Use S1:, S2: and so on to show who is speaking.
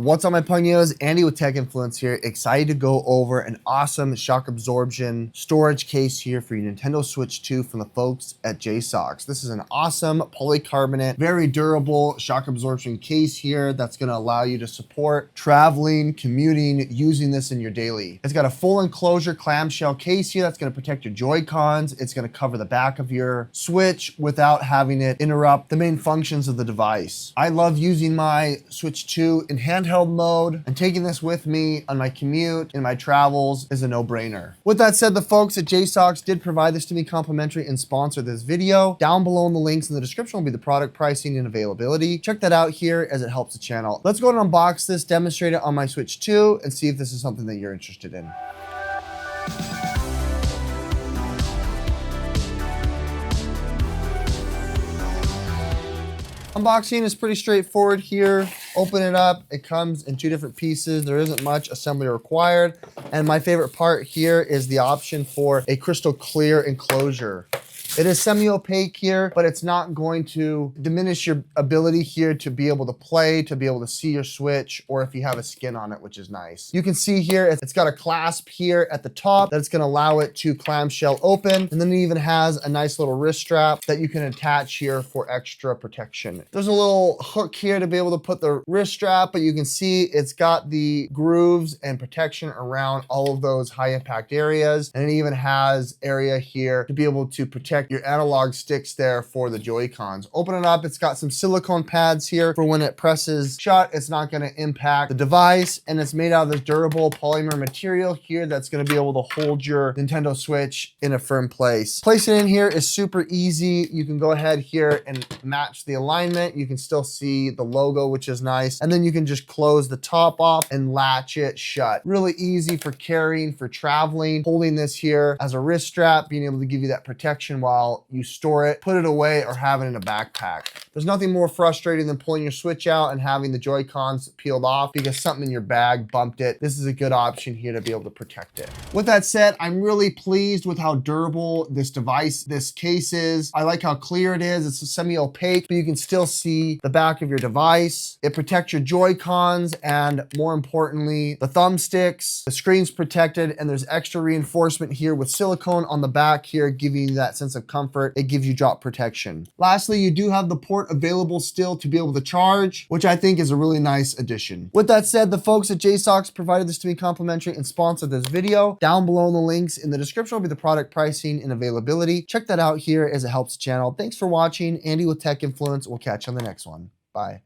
S1: What's up, my pugnios? Andy with Tech Influence here. Excited to go over an awesome shock absorption storage case here for your Nintendo Switch 2 from the folks at JSAUX. This is an awesome polycarbonate, very durable shock absorption case here that's going to allow you to support traveling, commuting, using this in your daily. It's got a full enclosure clamshell case here that's going to protect your Joy-Cons. It's going to cover the back of your Switch without having it interrupt the main functions of the device. I love using my Switch 2 in handheld mode, and taking this with me on my commute, in my travels, is a no-brainer. With that said, the folks at JSOX did provide this to me complimentary and sponsor this video. Down below in the links in the description will be the product pricing and availability. Check that out here as it helps the channel. Let's go ahead and unbox this, demonstrate it on my Switch 2, and see if this is something that you're interested in. Unboxing is pretty straightforward here. Open it up. It comes in two different pieces. There isn't much assembly required. And my favorite part here is the option for a crystal clear enclosure. It is semi-opaque here, but it's not going to diminish your ability here to be able to play, to be able to see your Switch, or if you have a skin on it, which is nice. You can see here, it's got a clasp here at the top that's gonna allow it to clamshell open. And then it even has a nice little wrist strap that you can attach here for extra protection. There's a little hook here to be able to put the wrist strap, but you can see it's got the grooves and protection around all of those high impact areas. And it even has area here to be able to protect your analog sticks there for the Joy-Cons. Open it up, it's got some silicone pads here for when it presses shut, it's not gonna impact the device, and it's made out of this durable polymer material here that's gonna be able to hold your Nintendo Switch in a firm place. Placing it in here is super easy. You can go ahead here and match the alignment. You can still see the logo, which is nice. And then you can just close the top off and latch it shut. Really easy for carrying, for traveling, holding this here as a wrist strap, being able to give you that protection while you store it, put it away, or have it in a backpack. There's nothing more frustrating than pulling your Switch out and having the Joy-Cons peeled off because something in your bag bumped it. This is a good option here to be able to protect it. With that said, I'm really pleased with how durable this device, this case is. I like how clear it is. It's semi-opaque, but you can still see the back of your device. It protects your Joy-Cons and, more importantly, the thumbsticks. The screen's protected, and there's extra reinforcement here with silicone on the back here, giving you that sense of comfort. It gives you drop protection. Lastly, you do have the port available still to be able to charge, which I think is a really nice addition. With that said, the folks at JSOX provided this to me complimentary and sponsored this video. Down below in the links in the description will be the product pricing and availability. Check that out here as it helps the channel. Thanks for watching. Andy with Tech Influence. We'll catch you on the next one. Bye.